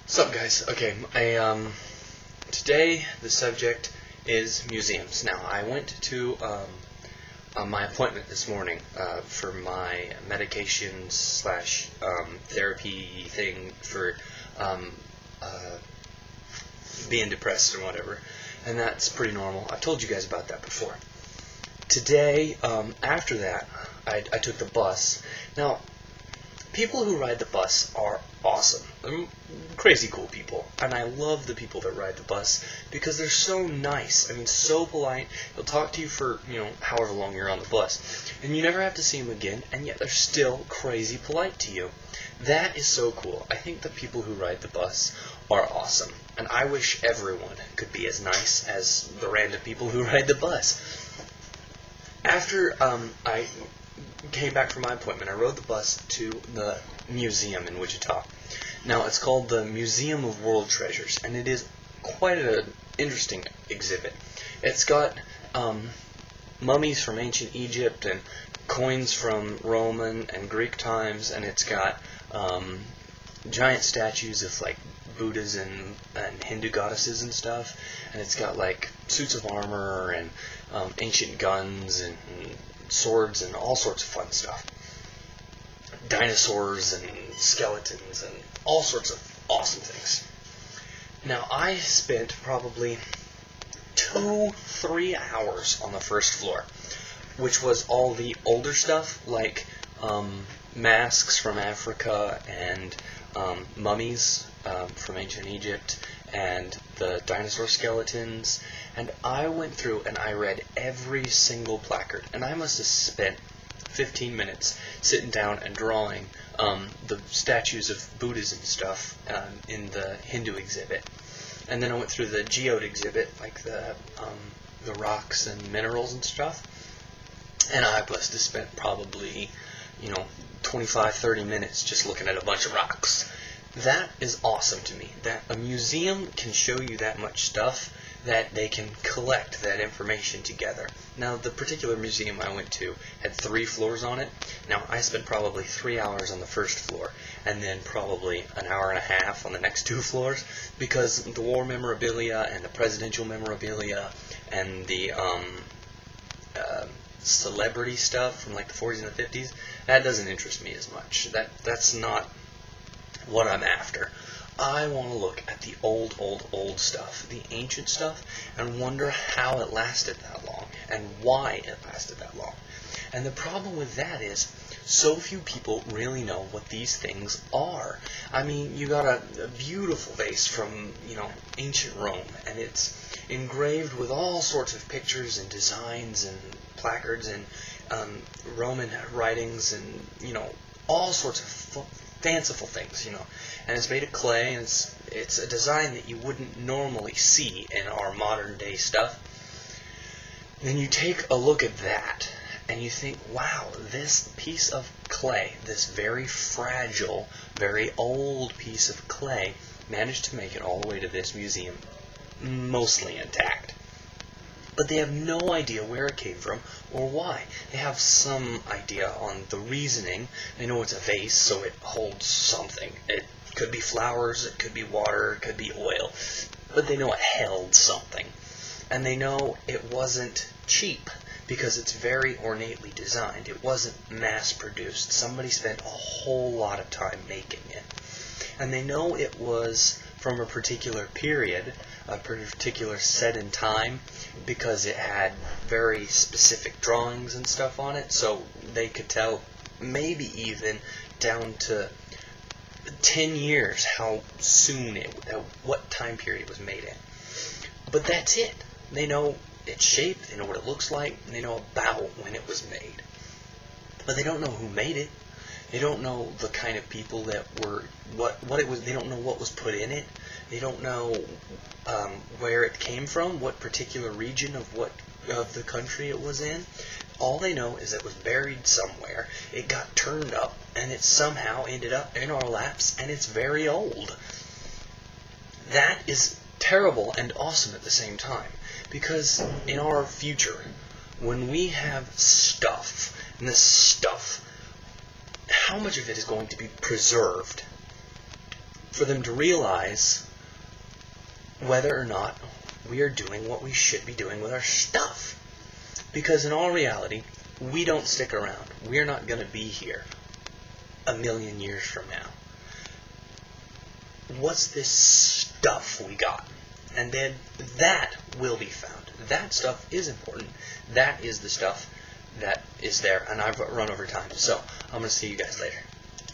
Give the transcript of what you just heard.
What's up, guys? Okay, today the subject is museums. Now, I went to my appointment this morning for my medication slash therapy thing for being depressed or whatever, and that's pretty normal. I've told you guys about that before. Today, after that, I took the bus. Now, people who ride the bus are awesome. They're crazy cool people. And I love the people that ride the bus because they're so nice. I mean, so polite. They'll talk to you for, however long you're on the bus. And you never have to see them again, and yet they're still crazy polite to you. That is so cool. I think the people who ride the bus are awesome. And I wish everyone could be as nice as the random people who ride the bus. After I came back from my appointment, I rode the bus to the museum in Wichita. Now, it's called the Museum of World Treasures, and it is quite an interesting exhibit. It's got mummies from ancient Egypt and coins from Roman and Greek times, and it's got giant statues of like Buddhas and Hindu goddesses and stuff, and it's got like suits of armor and ancient guns and swords and all sorts of fun stuff. Dinosaurs and skeletons and all sorts of awesome things. Now, I spent probably 2-3 hours on the first floor, which was all the older stuff like masks from Africa and mummies from ancient Egypt and the dinosaur skeletons. And I went through and I read every single placard, and I must have spent 15 minutes sitting down and drawing the statues of Buddhas and stuff in the Hindu exhibit. And then I went through the geode exhibit, like the rocks and minerals and stuff. And I must have spent probably, 25-30 minutes just looking at a bunch of rocks. That is awesome to me, that a museum can show you that much stuff, that they can collect that information together. Now, the particular museum I went to had 3 floors on it. Now, I spent probably 3 hours on the first floor, and then probably an hour and a half on the next 2 floors, because the war memorabilia and the presidential memorabilia and the celebrity stuff from like the 40s and the 50s, that doesn't interest me as much. That's not what I'm after. I want to look at the old stuff, the ancient stuff, and wonder how it lasted that long, and why it lasted that long. And the problem with that is, so few people really know what these things are. I mean, you got a beautiful vase from, ancient Rome, and it's engraved with all sorts of pictures and designs and placards and Roman writings and, all sorts of fanciful things, and it's made of clay, and it's a design that you wouldn't normally see in our modern day stuff. Then you take a look at that, and you think, wow, this piece of clay, this very fragile, very old piece of clay, managed to make it all the way to this museum, mostly intact. But they have no idea where it came from or why. They have some idea on the reasoning. They know it's a vase, so it holds something. It could be flowers, it could be water, it could be oil. But they know it held something. And they know it wasn't cheap because it's very ornately designed. It wasn't mass-produced. Somebody spent a whole lot of time making it. And they know it was from a particular period, a particular set in time, because it had very specific drawings and stuff on it, so they could tell maybe even down to 10 years how soon what time period it was made in. But that's it. They know its shape, they know what it looks like, and they know about when it was made. But they don't know who made it. They don't know the kind of people that were, what it was. They don't know what was put in it. They don't know where it came from, what particular region of the country it was in. All they know is it was buried somewhere. It got turned up, and it somehow ended up in our laps, and it's very old. That is terrible and awesome at the same time, because in our future, when we have stuff, and this stuff, how much of it is going to be preserved for them to realize whether or not we are doing what we should be doing with our stuff. Because in all reality, we don't stick around. We're not going to be here a million years from now. What's this stuff we got? And then that will be found. That stuff is important. That is the stuff that is there. And I've run over time. So I'm going to see you guys later.